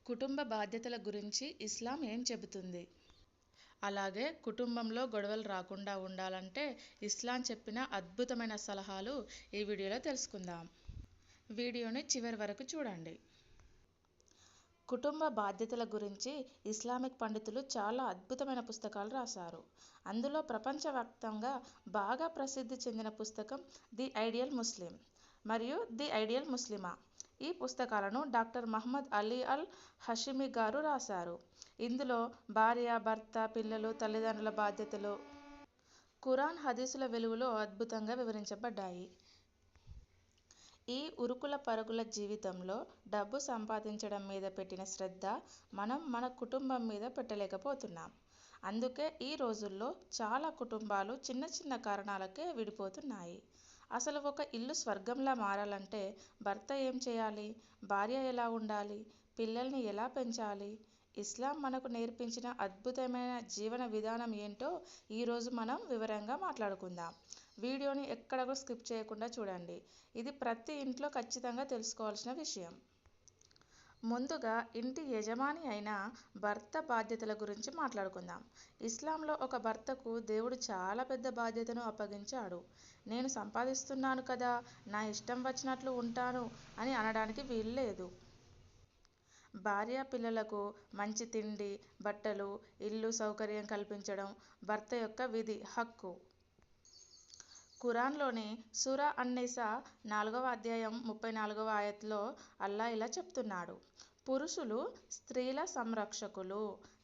కుటుంబ బాధ్యతల గురించి ఇస్లాం ఏం చెబుతుంది? అలాగే కుటుంబంలో గొడవలు రాకుండా ఉండాలంటే ఇస్లాం చెప్పిన అద్భుతమైన సలహాలు ఈ వీడియోలో తెలుసుకుందాం. వీడియోని చివరి వరకు చూడండి. కుటుంబ బాధ్యతల గురించి ఇస్లామిక్ పండితులు చాలా అద్భుతమైన పుస్తకాలు రాశారు. అందులో ప్రపంచవ్యాప్తంగా బాగా ప్రసిద్ధి చెందిన పుస్తకం ది ఐడియల్ ముస్లిం మరియు ది ఐడియల్ ముస్లిమా. ఈ పుస్తకాలను డాక్టర్ మహమ్మద్ అలీ అల్ హషిమి గారు రాశారు. ఇందులో భార్య, భర్త, పిల్లలు, తల్లిదండ్రుల బాధ్యతలు ఖురాన్, హదీసుల వెలుగులో అద్భుతంగా వివరించబడ్డాయి. ఈ ఉరుకుల పరుగుల జీవితంలో డబ్బు సంపాదించడం మీద పెట్టిన శ్రద్ధ మనం మన కుటుంబం మీద పెట్టలేకపోతున్నాం. అందుకే ఈ రోజుల్లో చాలా కుటుంబాలు చిన్న చిన్న కారణాలకే విడిపోతున్నాయి. అసలు ఒక ఇల్లు స్వర్గంలా మారాలంటే భర్త ఏం చేయాలి, భార్య ఎలా ఉండాలి, పిల్లల్ని ఎలా పెంచాలి, ఇస్లాం మనకు నేర్పించిన అద్భుతమైన జీవన విధానం ఏంటో ఈరోజు మనం వివరంగా మాట్లాడుకుందాం. వీడియోని ఎక్కడ కూడా స్కిప్ చేయకుండా చూడండి. ఇది ప్రతి ఇంట్లో ఖచ్చితంగా తెలుసుకోవాల్సిన విషయం. ముందుగా ఇంటి యజమాని అయిన భర్త బాధ్యతల గురించి మాట్లాడుకుందాం. ఇస్లాంలో ఒక భర్తకు దేవుడు చాలా పెద్ద బాధ్యతను అప్పగించాడు. నేను సంపాదిస్తున్నాను కదా, నా ఇష్టం వచ్చినట్లు ఉంటాను అని అనడానికి వీల్లేదు. భార్య, పిల్లలకు మంచి తిండి, బట్టలు, ఇల్లు సౌకర్యం కల్పించడం భర్త యొక్క విధి, హక్కు. ఖురాన్లోని సూరా అన్-నిసా 4వ అధ్యాయం 34వ ఆయత్లో అల్లా ఇలా చెప్తున్నాడు: పురుషులు స్త్రీల సంరక్షకులు,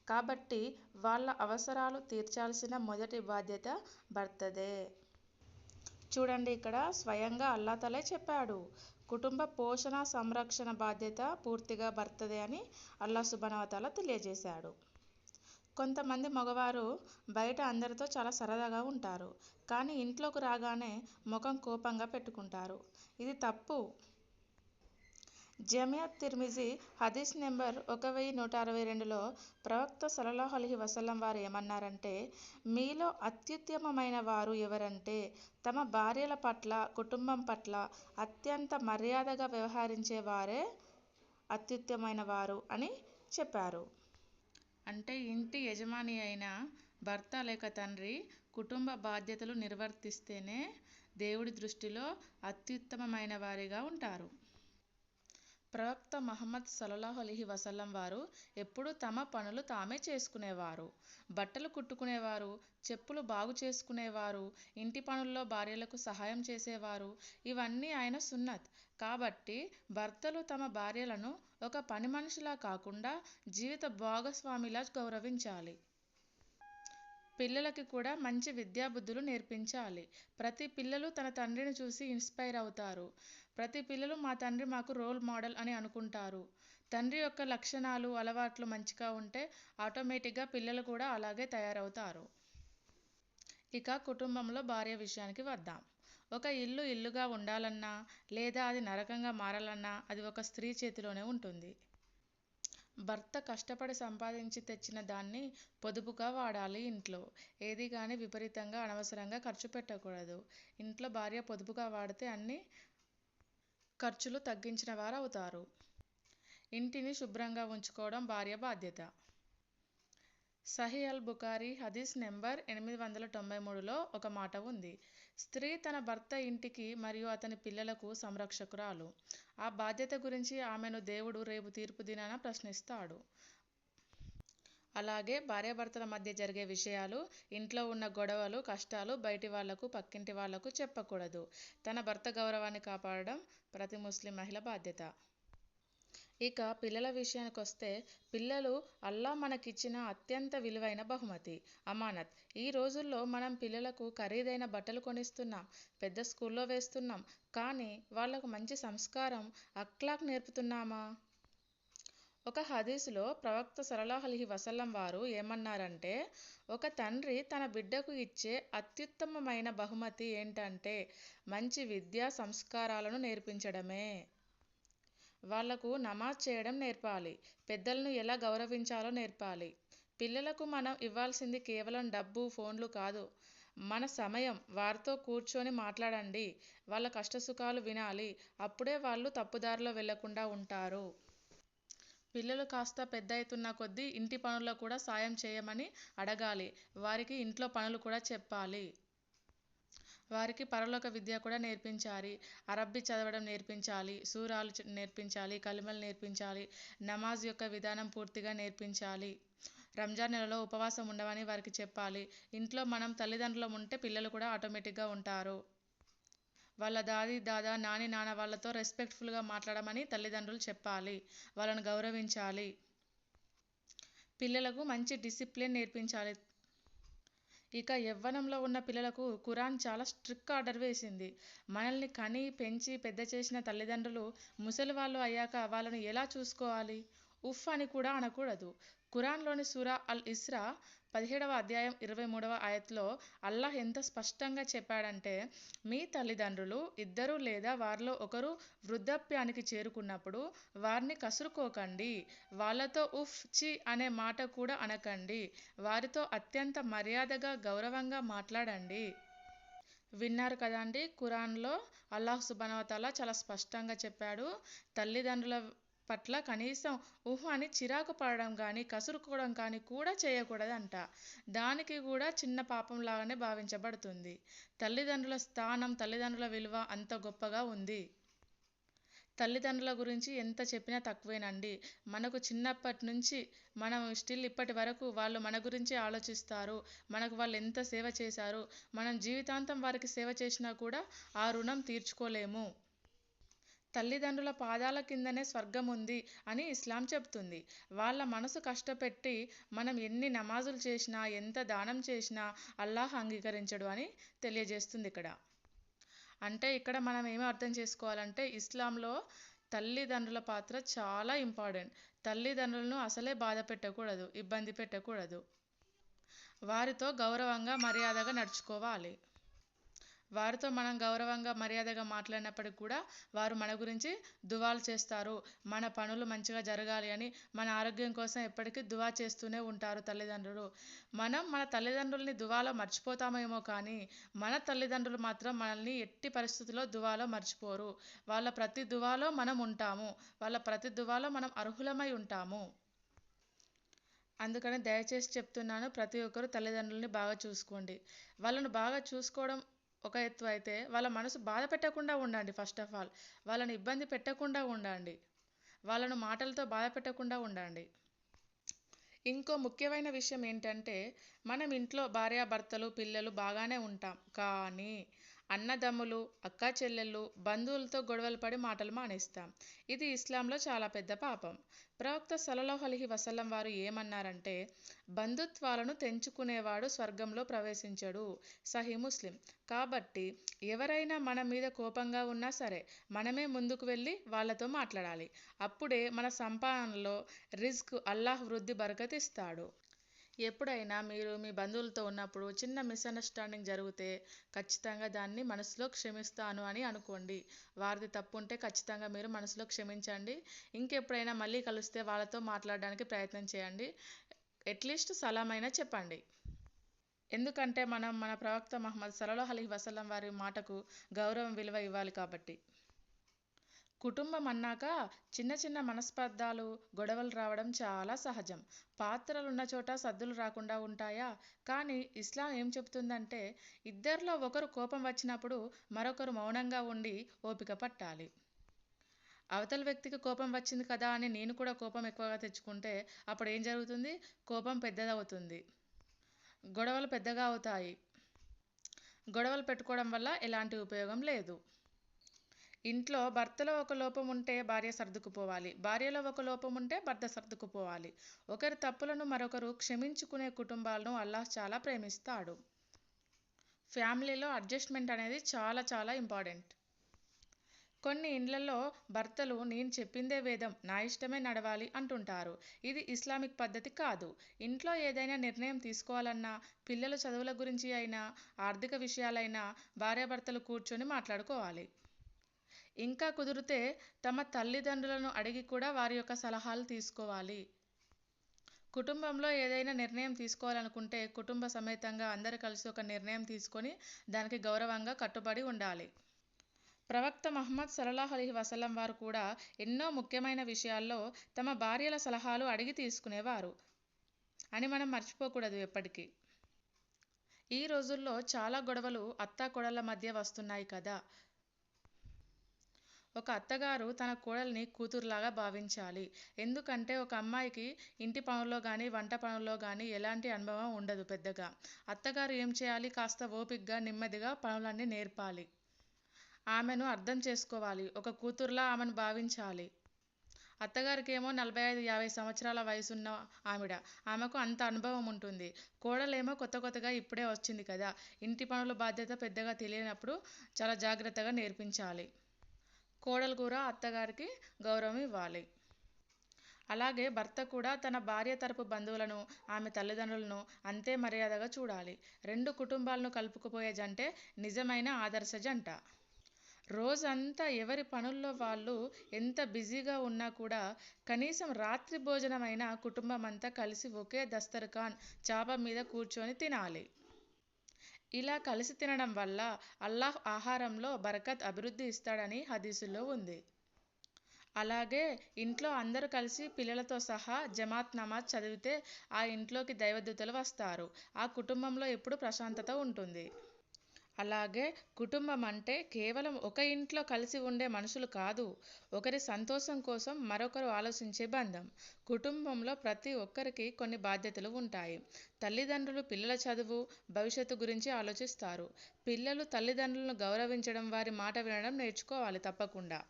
కాబట్టి వాళ్ళ అవసరాలు తీర్చాల్సిన మొదటి బాధ్యత భర్తదే. చూడండి, ఇక్కడ స్వయంగా అల్లాహ్ చెప్పాడు, కుటుంబ పోషణ, సంరక్షణ బాధ్యత పూర్తిగా భర్తదే అని అల్లాహ్ సుబ్హానహు వ తఆలా తెలియజేశాడు. కొంతమంది మగవారు బయట అందరితో చాలా సరదాగా ఉంటారు, కానీ ఇంట్లోకి రాగానే ముఖం కోపంగా పెట్టుకుంటారు. ఇది తప్పు. జమియా తిర్మిజీ హదీస్ నెంబర్ 1162లో ప్రవక్త సల్లల్లాహు అలైహి వసల్లం వారు ఏమన్నారంటే, మీలో అత్యుత్తమమైన వారు ఎవరంటే తమ భార్యల పట్ల, కుటుంబం పట్ల అత్యంత మర్యాదగా వ్యవహరించే వారే అత్యుత్తమమైన వారు అని చెప్పారు. అంటే ఇంటి యజమాని అయిన భర్త లేక తండ్రి కుటుంబ బాధ్యతలు నిర్వర్తిస్తేనే దేవుడి దృష్టిలో అత్యుత్తమమైన వారిగా ఉంటారు. ప్రవక్త ముహమ్మద్ సల్లల్లాహు అలైహి వసల్లం వారు ఎప్పుడూ తమ పనులు తామే చేసుకునేవారు. బట్టలు కుట్టుకునేవారు, చెప్పులు బాగు చేసుకునేవారు, ఇంటి పనుల్లో భార్యలకు సహాయం చేసేవారు. ఇవన్నీ ఆయన సున్నత్. కాబట్టి భర్తలు తమ భార్యలను ఒక పని మనిషిలా కాకుండా జీవిత భాగస్వామిలా గౌరవించాలి. పిల్లలకి కూడా మంచి విద్యాబుద్ధులు నేర్పించాలి. ప్రతి పిల్లలు తన తండ్రిని చూసి ఇన్స్పైర్ అవుతారు. ప్రతి పిల్లలు మా తండ్రి మాకు రోల్ మోడల్ అని అనుకుంటారు. తండ్రి యొక్క లక్షణాలు, అలవాట్లు మంచిగా ఉంటే ఆటోమేటిక్గా పిల్లలు కూడా అలాగే తయారవుతారు. ఇక కుటుంబంలో భార్య విషయానికి వద్దాం. ఒక ఇల్లు ఇల్లుగా ఉండాలన్నా లేదా అది నరకంగా మారాలన్నా అది ఒక స్త్రీ చేతిలోనే ఉంటుంది. భర్త కష్టపడి సంపాదించి తెచ్చిన దాన్ని పొదుపుగా వాడాలి. ఇంట్లో ఏది కానీ విపరీతంగా అనవసరంగా ఖర్చు పెట్టకూడదు. ఇంట్లో భార్య పొదుపుగా వాడితే అన్ని ఖర్చులు తగ్గించిన వారు అవుతారు. ఇంటిని శుభ్రంగా ఉంచుకోవడం భార్య బాధ్యత. సహీహ్ అల్ బుఖారీ హదీస్ నెంబర్ 893లో ఒక మాట ఉంది: స్త్రీ తన భర్త ఇంటికి మరియు అతని పిల్లలకు సంరక్షకురాలు. ఆ బాధ్యత గురించి ఆమెను దేవుడు రేపు తీర్పు దినాన ప్రశ్నిస్తాడు. అలాగే భార్యాభర్తల మధ్య జరిగే విషయాలు, ఇంట్లో ఉన్న గొడవలు, కష్టాలు బయటి వాళ్లకు, పక్కింటి వాళ్లకు చెప్పకూడదు. తన భర్త గౌరవాన్ని కాపాడడం ప్రతి ముస్లిం మహిళ బాధ్యత. ఇక పిల్లల విషయానికొస్తే, పిల్లలు అల్లాహ్ మనకిచ్చిన అత్యంత విలువైన బహుమతి, అమానత్. ఈ రోజుల్లో మనం పిల్లలకు ఖరీదైన బట్టలు కొనిస్తున్నాం, పెద్ద స్కూల్లో వేస్తున్నాం, కానీ వాళ్లకు మంచి సంస్కారం, అఖ్లాక్ నేర్పుతున్నామా? ఒక హదీసులో ప్రవక్త సల్లల్లాహు అలైహి వసల్లం వారు ఏమన్నారంటే, ఒక తండ్రి తన బిడ్డకు ఇచ్చే అత్యుత్తమమైన బహుమతి ఏంటంటే మంచి విద్యా సంస్కారాలను నేర్పించడమే. వాళ్లకు నమాజ్ చేయడం నేర్పాలి, పెద్దలను ఎలా గౌరవించాలో నేర్పాలి. పిల్లలకు మనం ఇవ్వాల్సింది కేవలం డబ్బు, ఫోన్లు కాదు, మన సమయం. వారితో కూర్చొని మాట్లాడండి, వాళ్ళ కష్టసుఖాలు వినాలి. అప్పుడే వాళ్ళు తప్పుదారిలో వెళ్లకుండా ఉంటారు. పిల్లలు కాస్త పెద్ద అవుతున్న కొద్దీ ఇంటి పనుల్లో కూడా సాయం చేయమని అడగాలి. వారికి ఇంట్లో పనులు కూడా చెప్పాలి. వారికి పరలోక విద్య కూడా నేర్పించాలి. అరబ్బీ చదవడం నేర్పించాలి. సూరాలు నేర్పించాలి. కలిమలు నేర్పించాలి. నమాజ్ యొక్క విధానం పూర్తిగా నేర్పించాలి. రంజాన్ నెలలో ఉపవాసం ఉండమని వారికి చెప్పాలి. ఇంట్లో మనం తల్లిదండ్రులం ఉంటే పిల్లలు కూడా ఆటోమేటిక్గా ఉంటారు. వాళ్ళ దాది దాదా నాని నాన్న వాళ్ళతో రెస్పెక్ట్ఫుల్గా మాట్లాడమని తల్లిదండ్రులు చెప్పాలి. వాళ్ళను గౌరవించాలి. పిల్లలకు మంచి డిసిప్లిన్ నేర్పించాలి. ఇక యవ్వనంలో ఉన్న పిల్లలకు ఖురాన్ చాలా స్ట్రిక్ట్ ఆర్డర్ వేసింది. మనల్ని కని పెంచి పెద్ద చేసిన తల్లిదండ్రులు ముసలి వాళ్ళు అయ్యాక వాళ్ళని ఎలా చూసుకోవాలి? ఉఫ్ అని కూడా అనకూడదు. ఖురాన్లోని సూరా అల్ ఇస్రా 17వ అధ్యాయం 23వ ఆయత్లో అల్లాహ్ ఎంత స్పష్టంగా చెప్పాడంటే, మీ తల్లిదండ్రులు ఇద్దరు లేదా వారిలో ఒకరు వృద్ధాప్యానికి చేరుకున్నప్పుడు వారిని కసురుకోకండి. వాళ్ళతో ఉఫ్ చి అనే మాట కూడా అనకండి. వారితో అత్యంత మర్యాదగా గౌరవంగా మాట్లాడండి. విన్నారు కదండి, ఖురాన్లో అల్లాహ్ సుబ్హానహు వ తఆలా చాలా స్పష్టంగా చెప్పాడు. తల్లిదండ్రుల పట్ల కనీసం ఊహ అని చిరాకు పడడం కానీ కసురుకోవడం కానీ కూడా చేయకూడదంట. దానికి కూడా చిన్న పాపంలాగానే భావించబడుతుంది. తల్లిదండ్రుల స్థానం, తల్లిదండ్రుల విలువ అంత గొప్పగా ఉంది. తల్లిదండ్రుల గురించి ఎంత చెప్పినా తక్కువేనండి. మనకు చిన్నప్పటి నుంచి మనం స్టిల్ ఇప్పటి వరకు వాళ్ళు మన గురించి ఆలోచిస్తారు. మనకు వాళ్ళు ఎంత సేవ చేశారు. మనం జీవితాంతం వారికి సేవ చేసినా కూడా ఆ రుణం తీర్చుకోలేము. తల్లిదండ్రుల పాదాల కిందనే స్వర్గం ఉంది అని ఇస్లాం చెప్తుంది. వాళ్ళ మనసు కష్టపెట్టి మనం ఎన్ని నమాజులు చేసినా, ఎంత దానం చేసినా అల్లాహ్ అంగీకరించడు అని తెలియజేస్తుంది ఇక్కడ. అంటే ఇక్కడ మనం ఏమి అర్థం చేసుకోవాలంటే, ఇస్లాంలో తల్లిదండ్రుల పాత్ర చాలా ఇంపార్టెంట్. తల్లిదండ్రులను అసలే బాధ పెట్టకూడదు, ఇబ్బంది పెట్టకూడదు. వారితో గౌరవంగా మర్యాదగా నడుచుకోవాలి. వారితో మనం గౌరవంగా మర్యాదగా మాట్లాడినప్పటికి కూడా వారు మన గురించి దువాలు చేస్తారు. మన పనులు మంచిగా జరగాలి అని, మన ఆరోగ్యం కోసం ఎప్పటికీ దువా చేస్తూనే ఉంటారు తల్లిదండ్రులు. మనం మన తల్లిదండ్రుల్ని దువాలో మర్చిపోతామేమో కానీ మన తల్లిదండ్రులు మాత్రం మనల్ని ఎట్టి పరిస్థితుల్లో దువాలో మర్చిపోరు. వాళ్ళ ప్రతి దువాలో మనం ఉంటాము. వాళ్ళ ప్రతి దువాలో మనం అర్హులమై ఉంటాము. అందుకని దయచేసి చెప్తున్నాను, ప్రతి ఒక్కరు తల్లిదండ్రులని బాగా చూసుకోండి. వాళ్ళను బాగా చూసుకోవడం ఒక ఎత్తు అయితే, వాళ్ళ మనసు బాధ పెట్టకుండా ఉండండి. ఫస్ట్ ఆఫ్ ఆల్ వాళ్ళని ఇబ్బంది పెట్టకుండా ఉండండి. వాళ్ళను మాటలతో బాధ పెట్టకుండా ఉండండి. ఇంకో ముఖ్యమైన విషయం ఏంటంటే, మనం ఇంట్లో భార్యాభర్తలు పిల్లలు బాగానే ఉంటాం. కానీ అన్నదమ్ములు, అక్కా చెల్లెళ్ళు, బంధువులతో గొడవలు పడి మాటలు మానేస్తాం. ఇది ఇస్లాంలో చాలా పెద్ద పాపం. ప్రవక్త సల్లల్లాహు అలైహి వసల్లం వారు ఏమన్నారంటే, బంధుత్వాలను తెంచుకునేవాడు స్వర్గంలో ప్రవేశించడు. సహీ ముస్లిం. కాబట్టి ఎవరైనా మన మీద కోపంగా ఉన్నా సరే, మనమే ముందుకు వెళ్ళి వాళ్ళతో మాట్లాడాలి. అప్పుడే మన సంపాదనలో రిజ్క్ అల్లాహ్ వృద్ధి బరకత్ ఇస్తాడు. ఎప్పుడైనా మీరు మీ బంధువులతో ఉన్నప్పుడు చిన్న మిస్అండర్స్టాండింగ్ జరిగితే ఖచ్చితంగా దాన్ని మనసులో క్షమిస్తాను అని అనుకోండి. వారిది తప్పు ఉంటే ఖచ్చితంగా మీరు మనసులో క్షమించండి. ఇంకెప్పుడైనా మళ్ళీ కలిస్తే వాళ్ళతో మాట్లాడడానికి ప్రయత్నం చేయండి. అట్లీస్ట్ సలాం అయినా చెప్పండి. ఎందుకంటే మనం మన ప్రవక్త ముహమ్మద్ సల్లల్లాహు అలైహి వసల్లం వారి మాటకు గౌరవం, విలువ ఇవ్వాలి కాబట్టి. కుటుంబం అన్నాక చిన్న చిన్న మనస్పర్ధాలు, గొడవలు రావడం చాలా సహజం. పాత్రలున్న చోట సద్దులు రాకుండా ఉంటాయా? కానీ ఇస్లాం ఏం చెబుతుందంటే, ఇద్దరిలో ఒకరు కోపం వచ్చినప్పుడు మరొకరు మౌనంగా ఉండి ఓపిక పట్టాలి. అవతల వ్యక్తికి కోపం వచ్చింది కదా అని నేను కూడా కోపం ఎక్కువగా తెచ్చుకుంటే అప్పుడు ఏం జరుగుతుంది? కోపం పెద్దదవుతుంది. గొడవలు పెద్దగా అవుతాయి. గొడవలు పెట్టుకోవడం వల్ల ఎలాంటి ఉపయోగం లేదు. ఇంట్లో భర్తలో ఒక లోపం ఉంటే భార్య సర్దుకుపోవాలి. భార్యలో ఒక లోపం ఉంటే భర్త సర్దుకుపోవాలి. ఒకరి తప్పులను మరొకరు క్షమించుకునే కుటుంబాలను అల్లాహ్ చాలా ప్రేమిస్తాడు. ఫ్యామిలీలో అడ్జస్ట్మెంట్ అనేది చాలా చాలా ఇంపార్టెంట్. కొన్ని ఇండ్లలో భర్తలు నేను చెప్పిందే వేదం, నా ఇష్టమే నడవాలి అంటుంటారు. ఇది ఇస్లామిక్ పద్ధతి కాదు. ఇంట్లో ఏదైనా నిర్ణయం తీసుకోవాలన్నా, పిల్లల చదువుల గురించి అయినా, ఆర్థిక విషయాలైనా భార్యాభర్తలు కూర్చొని మాట్లాడుకోవాలి. ఇంకా కుదిరితే తమ తల్లిదండ్రులను అడిగి కూడా వారి యొక్క సలహాలు తీసుకోవాలి. కుటుంబంలో ఏదైనా నిర్ణయం తీసుకోవాలనుకుంటే కుటుంబ సమేతంగా అందరూ కలిసి ఒక నిర్ణయం తీసుకొని దానికి గౌరవంగా కట్టుబడి ఉండాలి. ప్రవక్త మహమ్మద్ సల్లల్లాహు అలైహి వసల్లం వారు కూడా ఎన్నో ముఖ్యమైన విషయాల్లో తమ భార్యల సలహాలు అడిగి తీసుకునేవారు అని మనం మర్చిపోకూడదు ఎప్పటికీ. ఈ రోజుల్లో చాలా గొడవలు అత్తాకోడళ్ళ మధ్య వస్తున్నాయి కదా. ఒక అత్తగారు తన కోడల్ని కూతురులాగా భావించాలి. ఎందుకంటే ఒక అమ్మాయికి ఇంటి పనుల్లో కానీ వంట పనుల్లో కానీ ఎలాంటి అనుభవం ఉండదు పెద్దగా. అత్తగారు ఏం చేయాలి, కాస్త ఓపిగ్గా నెమ్మదిగా పనులన్నీ నేర్పాలి. ఆమెను అర్థం చేసుకోవాలి, ఒక కూతురులా ఆమెను భావించాలి. అత్తగారికేమో 45-50 సంవత్సరాల వయసున్న ఆవిడ, ఆమెకు అంత అనుభవం ఉంటుంది. కోడలేమో కొత్త కొత్తగా ఇప్పుడే వచ్చింది కదా, ఇంటి పనుల బాధ్యత పెద్దగా తెలియనప్పుడు చాలా జాగ్రత్తగా నేర్పించాలి. కోడలు కూడా అత్తగారికి గౌరవం ఇవ్వాలి. అలాగే భర్త కూడా తన భార్య తరపు బంధువులను, ఆమె తల్లిదండ్రులను అంతే మర్యాదగా చూడాలి. రెండు కుటుంబాలను కలుపుకుపోయే జంటే నిజమైన ఆదర్శ జంట. రోజంతా ఎవరి పనుల్లో వాళ్ళు ఎంత బిజీగా ఉన్నా కూడా కనీసం రాత్రి భోజనమైనా కుటుంబమంతా కలిసి ఒకే దస్తర్ఖాన్ చాప మీద కూర్చొని తినాలి. ఇలా కలిసి తినడం వల్ల అల్లాహ్ ఆహారంలో బరకత్, అభివృద్ధి ఇస్తాడని హదీసుల్లో ఉంది. అలాగే ఇంట్లో అందరూ కలిసి పిల్లలతో సహా జమాత్ నమాజ్ చదివితే ఆ ఇంట్లోకి దైవదూతలు వస్తారు. ఆ కుటుంబంలో ఎప్పుడూ ప్రశాంతత ఉంటుంది. అలాగే కుటుంబం అంటే కేవలం ఒక ఇంట్లో కలిసి ఉండే మనుషులు కాదు, ఒకరి సంతోషం కోసం మరొకరు ఆలోచించే బంధం. కుటుంబంలో ప్రతి ఒక్కరికి కొన్ని బాధ్యతలు ఉంటాయి. తల్లిదండ్రులు పిల్లల చదువు, భవిష్యత్తు గురించి ఆలోచిస్తారు. పిల్లలు తల్లిదండ్రులను గౌరవించడం, వారి మాట వినడం నేర్చుకోవాలి తప్పకుండా.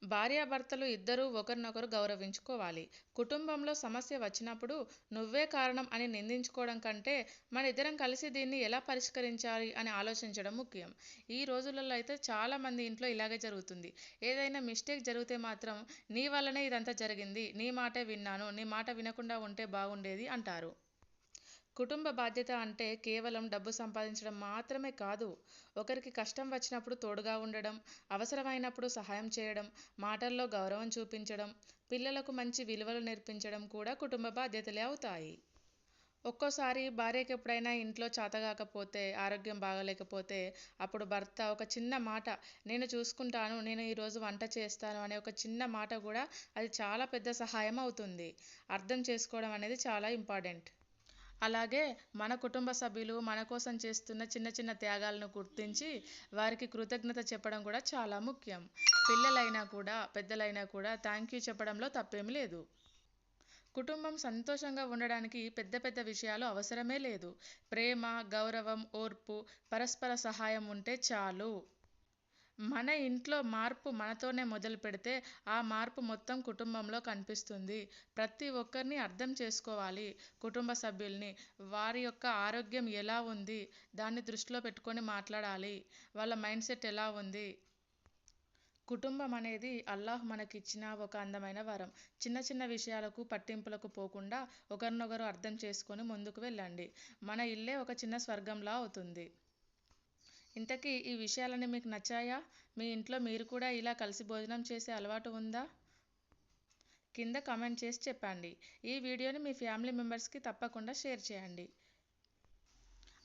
భార్యాభర్తలు ఇద్దరూ ఒకరినొకరు గౌరవించుకోవాలి. కుటుంబంలో సమస్య వచ్చినప్పుడు నువ్వే కారణం అని నిందించుకోవడం కంటే మన ఇద్దరం కలిసి దీన్ని ఎలా పరిష్కరించాలి అని ఆలోచించడం ముఖ్యం. ఈ రోజులలో అయితే చాలామంది ఇంట్లో ఇలాగే జరుగుతుంది. ఏదైనా మిస్టేక్ జరిగితే మాత్రం నీ వల్లనే ఇదంతా జరిగింది, నీ మాటే విన్నాను, నీ మాట వినకుండా ఉంటే బాగుండేది అంటారు. కుటుంబ బాధ్యత అంటే కేవలం డబ్బు సంపాదించడం మాత్రమే కాదు. ఒకరికి కష్టం వచ్చినప్పుడు తోడుగా ఉండడం, అవసరమైనప్పుడు సహాయం చేయడం, మాటల్లో గౌరవం చూపించడం, పిల్లలకు మంచి విలువలు నేర్పించడం కూడా కుటుంబ బాధ్యతలే అవుతాయి. ఒక్కోసారి భార్యకి ఎప్పుడైనా ఇంట్లో చాతగాకపోతే, ఆరోగ్యం బాగలేకపోతే అప్పుడు భర్త ఒక చిన్న మాట, నేను చూసుకుంటాను, నేను ఈరోజు వంట చేస్తాను అనే ఒక చిన్న మాట కూడా అది చాలా పెద్ద సహాయం అవుతుంది. అర్థం చేసుకోవడం అనేది చాలా ఇంపార్టెంట్. అలాగే మన కుటుంబ సభ్యులు మన కోసం చేస్తున్న చిన్న చిన్న త్యాగాలను గుర్తించి వారికి కృతజ్ఞత చెప్పడం కూడా చాలా ముఖ్యం. పిల్లలైనా కూడా పెద్దలైనా కూడా థ్యాంక్ యూ చెప్పడంలో తప్పేమీ లేదు. కుటుంబం సంతోషంగా ఉండడానికి పెద్ద పెద్ద విషయాలు అవసరమే లేదు. ప్రేమ, గౌరవం, ఓర్పు, పరస్పర సహాయం ఉంటే చాలు. మన ఇంట్లో మార్పు మనతోనే మొదలు పెడితే ఆ మార్పు మొత్తం కుటుంబంలో కనిపిస్తుంది. ప్రతి ఒక్కరిని అర్థం చేసుకోవాలి. కుటుంబ సభ్యుల్ని, వారి యొక్క ఆరోగ్యం ఎలా ఉంది దాన్ని దృష్టిలో పెట్టుకొని మాట్లాడాలి. వాళ్ళ మైండ్ సెట్ ఎలా ఉంది. కుటుంబం అనేది అల్లాహ్ మనకిచ్చిన ఒక అందమైన వరం. చిన్న చిన్న విషయాలకు పట్టింపులకు పోకుండా ఒకరినొకరు అర్థం చేసుకొని ముందుకు వెళ్ళండి. మన ఇల్లే ఒక చిన్న స్వర్గంలా అవుతుంది. ఇంతకీ ఈ విషయాలన్నీ మీకు నచ్చాయా? మీ ఇంట్లో మీరు కూడా ఇలా కలిసి భోజనం చేసే అలవాటు ఉందా? కింద కామెంట్ చేసి చెప్పండి. ఈ వీడియోని మీ ఫ్యామిలీ మెంబర్స్కి తప్పకుండా షేర్ చేయండి.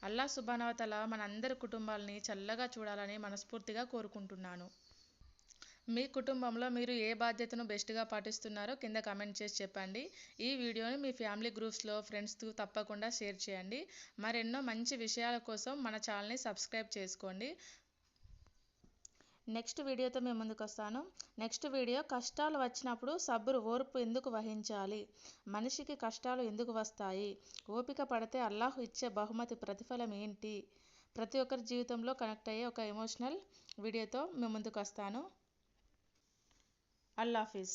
అల్లాహ్ సుబ్హానహు వ తఆలా మనందరి కుటుంబాలని చల్లగా చూడాలని మనస్ఫూర్తిగా కోరుకుంటున్నాను. మీ కుటుంబంలో మీరు ఏ బాధ్యతను బెస్ట్గా పాటిస్తున్నారో కింద కామెంట్ చేసి చెప్పండి. ఈ వీడియోని మీ ఫ్యామిలీ గ్రూప్స్లో ఫ్రెండ్స్తో తప్పకుండా షేర్ చేయండి. మరెన్నో మంచి విషయాల కోసం మన ఛానల్ని సబ్స్క్రైబ్ చేసుకోండి. నెక్స్ట్ వీడియోతో మేము ముందుకు వస్తాను. నెక్స్ట్ వీడియో కష్టాలు వచ్చినప్పుడు సబ్రు, ఓర్పు ఎందుకు వహించాలి, మనిషికి కష్టాలు ఎందుకు వస్తాయి, ఓపిక పడితే అల్లాహ్ ఇచ్చే బహుమతి ప్రతిఫలం ఏంటి, ప్రతి ఒక్కరి జీవితంలో కనెక్ట్ అయ్యే ఒక ఎమోషనల్ వీడియోతో మేము ముందుకు వస్తాను. అల్లాహ్ హాఫిజ్.